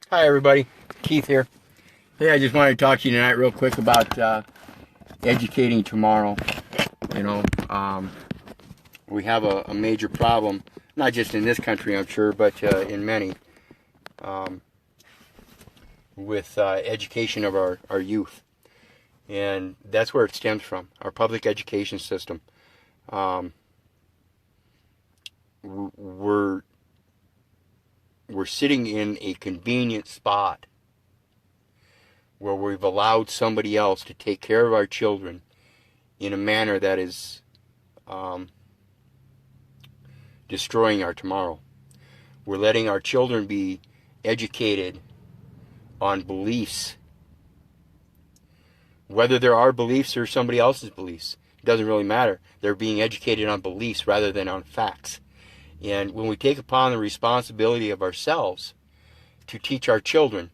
Hi everybody, Keith here. Hey, I just wanted to talk to you tonight real quick about educating tomorrow. You know, we have a major problem, not just in this country, I'm sure, but in many, with education of our youth. And that's where it stems from, our public education system. We're sitting in a convenient spot where we've allowed somebody else to take care of our children in a manner that is destroying our tomorrow. We're letting our children be educated on beliefs, whether they're our beliefs or somebody else's beliefs. It doesn't really matter. They're being educated on beliefs rather than on facts. And when we take upon the responsibility of ourselves to teach our children,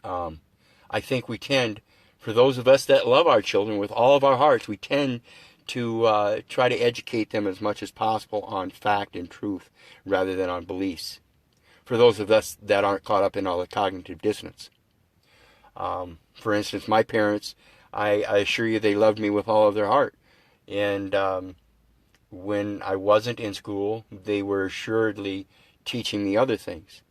I think we tend, for those of us that love our children with all of our hearts, we tend to try to educate them as much as possible on fact and truth rather than on beliefs. For those of us that aren't caught up in all the cognitive dissonance. For instance, my parents, I assure you they loved me with all of their heart. And when I wasn't in school, they were assuredly teaching me other things.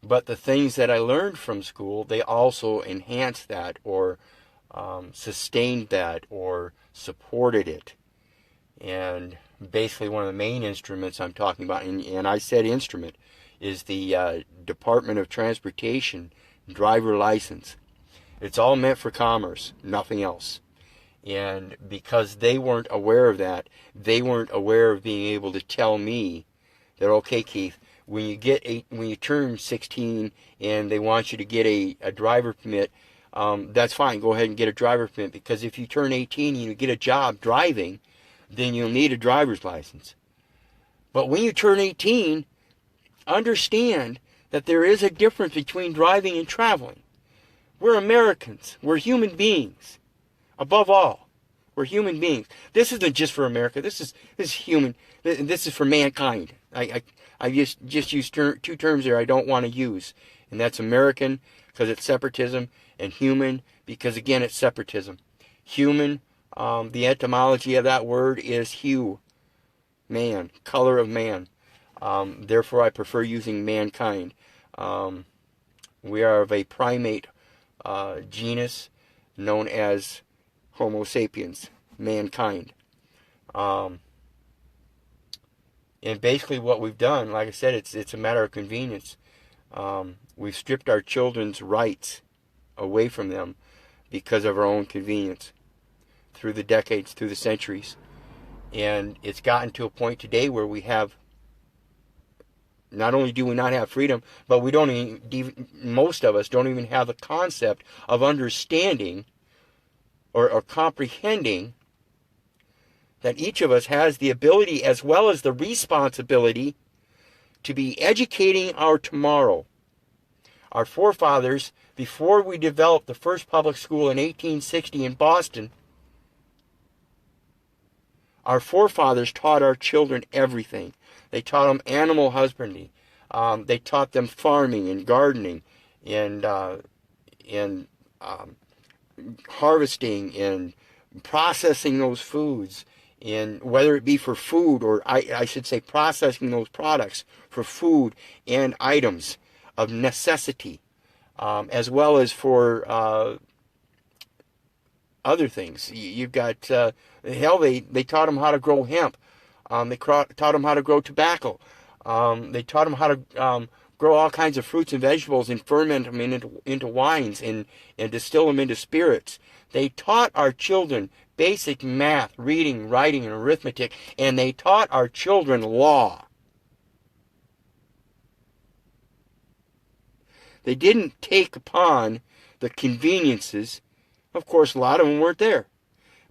But the things that I learned from school, they also enhanced that or sustained that or supported it. And basically one of the main instruments I'm talking about, and I said instrument, is the Department of Transportation driver license. It's all meant for commerce, nothing else. And because they weren't aware of that, they weren't aware of being able to tell me that, okay, Keith, when you turn 16 and they want you to get a driver permit, that's fine. Go ahead and get a driver permit, because if you turn 18 and you get a job driving, then you'll need a driver's license. But when you turn 18, understand that there is a difference between driving and traveling. We're Americans. We're human beings. Above all, we're human beings. This isn't just for America. This is human. This is for mankind. I just used two terms there I don't want to use, and that's American because it's separatism, and human because again it's separatism. Human, the etymology of that word is hue, man, color of man. Therefore, I prefer using mankind. We are of a primate genus known as Homo sapiens, mankind. And basically what we've done, like I said, it's a matter of convenience. We've stripped our children's rights away from them because of our own convenience through the decades, through the centuries. And it's gotten to a point today where we have, not only do we not have freedom, but we don't even, most of us don't even have the concept of understanding or comprehending that each of us has the ability as well as the responsibility to be educating our tomorrow. Our forefathers, before we developed the first public school in 1860 in Boston, our forefathers taught our children everything. They taught them animal husbandry. They taught them farming and gardening and harvesting and processing those foods, and whether it be for food or I should say processing those products for food and items of necessity, as well as for other things. You've got they taught them how to grow hemp. They taught them how to grow tobacco. They taught them how to grow all kinds of fruits and vegetables and ferment them into wines and distill them into spirits. They taught our children basic math, reading, writing, and arithmetic, and they taught our children law. They didn't take upon the conveniences. Of course, a lot of them weren't there.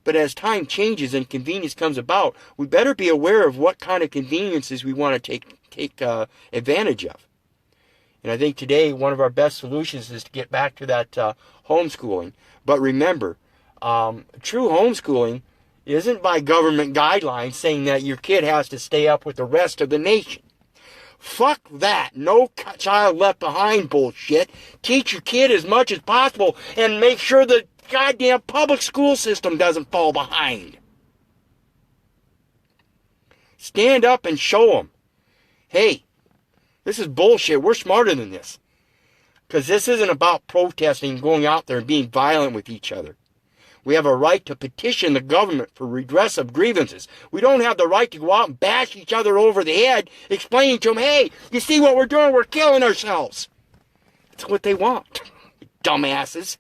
But as time changes and convenience comes about, we better be aware of what kind of conveniences we want to take advantage of. And I think today one of our best solutions is to get back to that homeschooling. But remember, true homeschooling isn't by government guidelines saying that your kid has to stay up with the rest of the nation. Fuck that. No child left behind bullshit. Teach your kid as much as possible and make sure the goddamn public school system doesn't fall behind. Stand up and show them, hey, this is bullshit. We're smarter than this. Because this isn't about protesting, going out there and being violent with each other. We have a right to petition the government for redress of grievances. We don't have the right to go out and bash each other over the head, explaining to them, hey, you see what we're doing? We're killing ourselves. That's what they want, dumbasses.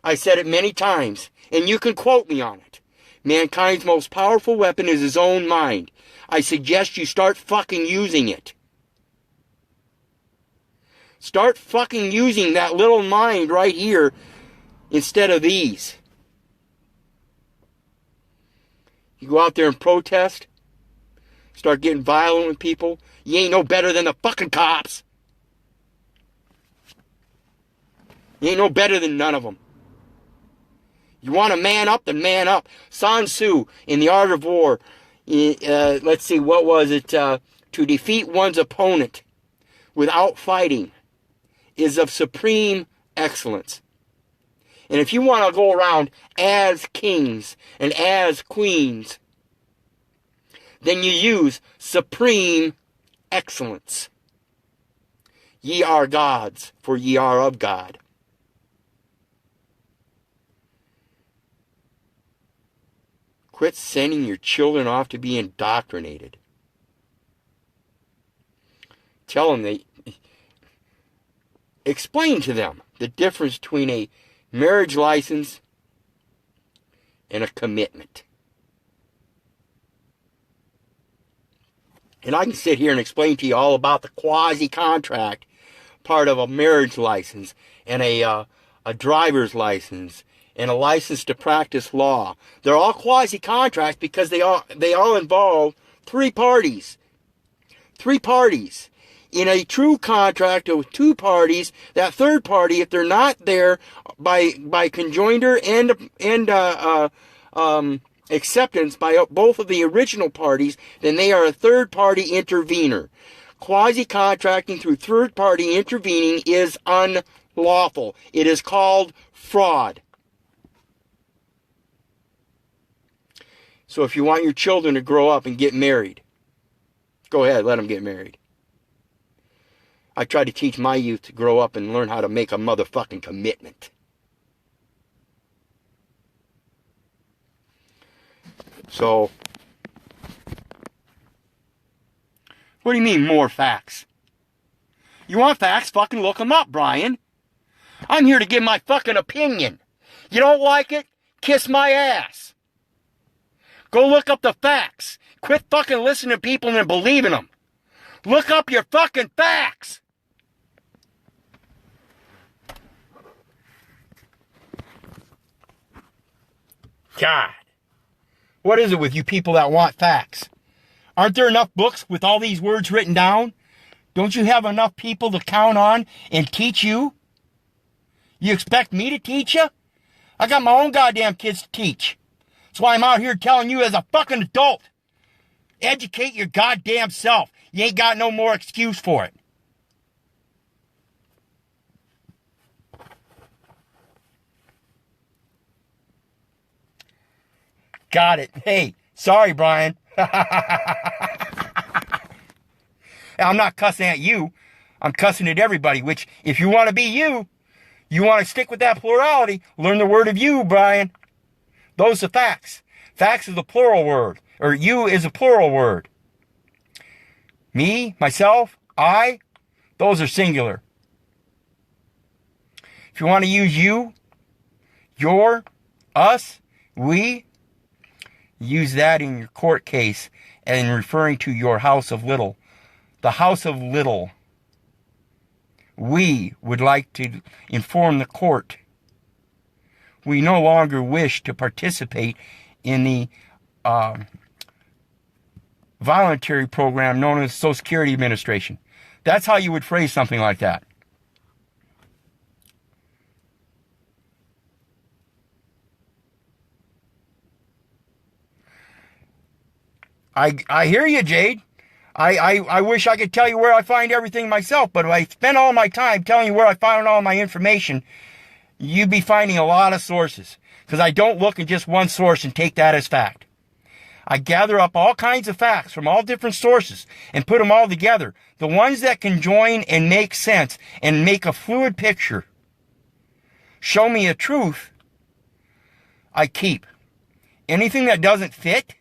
I said it many times, and you can quote me on it. Mankind's most powerful weapon is his own mind. I suggest you start fucking using it. Start fucking using that little mind right here instead of these. You go out there and protest, start getting violent with people, you ain't no better than the fucking cops. You ain't no better than none of them. You want to man up, then man up. Sun Tzu, in The Art of War, let's see, what was it? To defeat one's opponent without fighting is of supreme excellence. And if you want to go around as kings and as queens, then you use supreme excellence. Ye are gods, for ye are of God. Quit sending your children off to be indoctrinated. Tell them explain to them the difference between a marriage license and a commitment. And I can sit here and explain to you all about the quasi-contract part of a marriage license and a driver's license and a license to practice law. They're all quasi-contracts because they all involve three parties. Three parties. In a true contract with two parties, that third party, if they're not there by conjoinder and acceptance by both of the original parties, then they are a third-party intervener. Quasi-contracting through third-party intervening is unlawful. It is called fraud. So if you want your children to grow up and get married, go ahead, let them get married. I try to teach my youth to grow up and learn how to make a motherfucking commitment. So, what do you mean more facts? You want facts? Fucking look them up, Brian. I'm here to give my fucking opinion. You don't like it? Kiss my ass. Go look up the facts. Quit fucking listening to people and believing them. Look up your fucking facts. God. What is it with you people that want facts? Aren't there enough books with all these words written down? Don't you have enough people to count on and teach you? You expect me to teach you? I got my own goddamn kids to teach. That's why I'm out here telling you as a fucking adult. Educate your goddamn self. You ain't got no more excuse for it. Got it. Hey, sorry, Brian. I'm not cussing at you. I'm cussing at everybody, which, if you want to be you want to stick with that plurality, learn the word of you, Brian. Those are facts. Facts is a plural word, or you is a plural word. Me, myself, I, those are singular. If you want to use you, your, us, we, use that in your court case and referring to your house of little. The house of little. We would like to inform the court we no longer wish to participate in the voluntary program known as Social Security Administration. That's how you would phrase something like that. I hear you, Jade. I wish I could tell you where I find everything myself, but if I spend all my time telling you where I find all my information, you'd be finding a lot of sources. Because I don't look at just one source and take that as fact. I gather up all kinds of facts from all different sources and put them all together. The ones that can join and make sense and make a fluid picture, show me a truth, I keep. Anything that doesn't fit,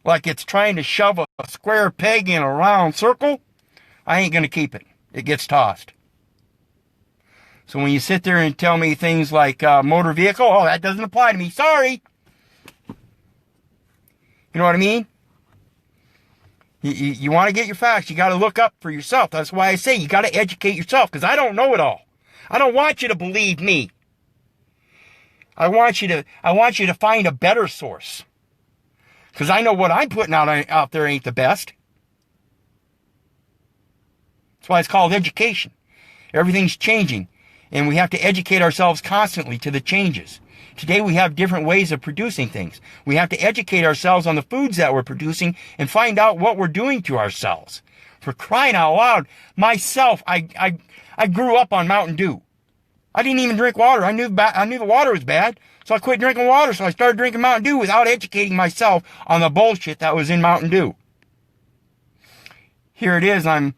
like it's trying to shove a square peg in a round circle, I ain't going to keep it. It gets tossed. So when you sit there and tell me things like motor vehicle, oh, that doesn't apply to me. Sorry. You know what I mean? You want to get your facts. You got to look up for yourself. That's why I say you got to educate yourself, because I don't know it all. I don't want you to believe me. I want you to find a better source. Because I know what I'm putting out there ain't the best. That's why it's called education. Everything's changing, and we have to educate ourselves constantly to the changes. Today we have different ways of producing things. We have to educate ourselves on the foods that we're producing and find out what we're doing to ourselves. For crying out loud, myself, I grew up on Mountain Dew. I didn't even drink water. I knew the water was bad, so I quit drinking water. So I started drinking Mountain Dew without educating myself on the bullshit that was in Mountain Dew. Here it is. I'm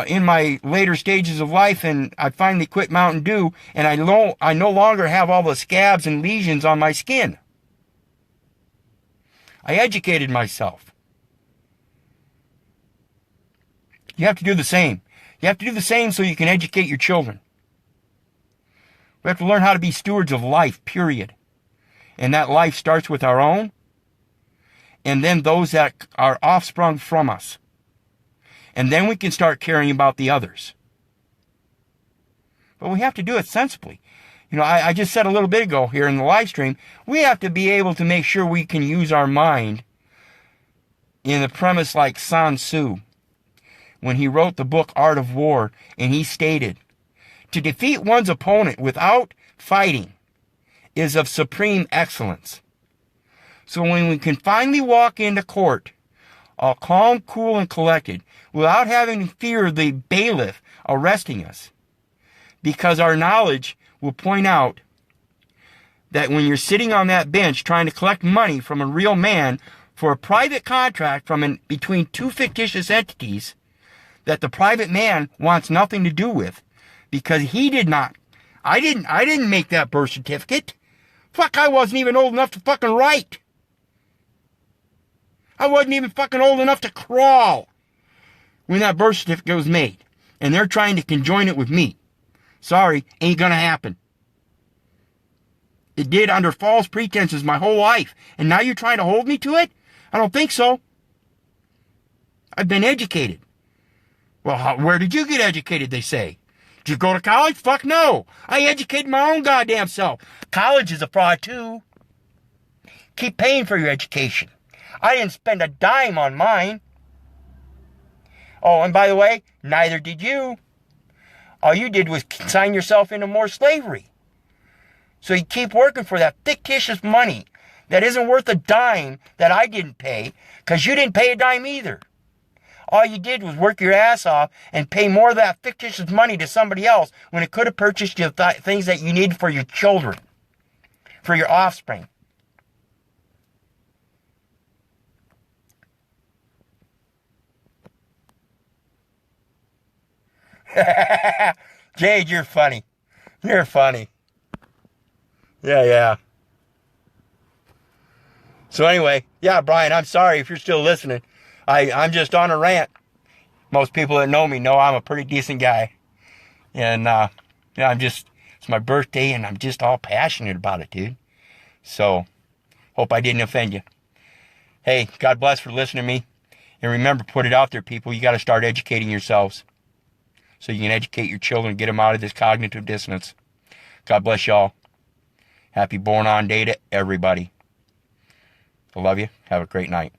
in my later stages of life, and I finally quit Mountain Dew, and I no longer have all the scabs and lesions on my skin. I educated myself. You have to do the same. You have to do the same so you can educate your children. We have to learn how to be stewards of life, period. And that life starts with our own, and then those that are offsprung from us. And then we can start caring about the others. But we have to do it sensibly. You know, I just said a little bit ago here in the live stream, we have to be able to make sure we can use our mind in the premise like Sun Tzu, when he wrote the book Art of War, and he stated, to defeat one's opponent without fighting is of supreme excellence. So when we can finally walk into court, all calm, cool, and collected, without having to fear the bailiff arresting us, because our knowledge will point out that when you're sitting on that bench trying to collect money from a real man for a private contract between two fictitious entities that the private man wants nothing to do with, because he did not. I didn't make that birth certificate. Fuck, I wasn't even old enough to fucking write. I wasn't even fucking old enough to crawl when that birth certificate was made. And they're trying to conjoin it with me. Sorry, ain't gonna happen. It did under false pretenses my whole life. And now you're trying to hold me to it? I don't think so. I've been educated. Well, where did you get educated, they say? Did you go to college? Fuck no. I educated my own goddamn self. College is a fraud too. Keep paying for your education. I didn't spend a dime on mine. Oh, and by the way, neither did you. All you did was sign yourself into more slavery. So you keep working for that fictitious money that isn't worth a dime that I didn't pay, because you didn't pay a dime either. All you did was work your ass off and pay more of that fictitious money to somebody else when it could have purchased you things that you need for your children, for your offspring. Jade, you're funny. You're funny. Yeah. So anyway, yeah, Brian, I'm sorry if you're still listening. I'm just on a rant. Most people that know me know I'm a pretty decent guy. And, it's my birthday and I'm just all passionate about it, dude. So, hope I didn't offend you. Hey, God bless for listening to me. And remember, put it out there, people. You got to start educating yourselves so you can educate your children, get them out of this cognitive dissonance. God bless y'all. Happy Born On Day to everybody. I love you. Have a great night.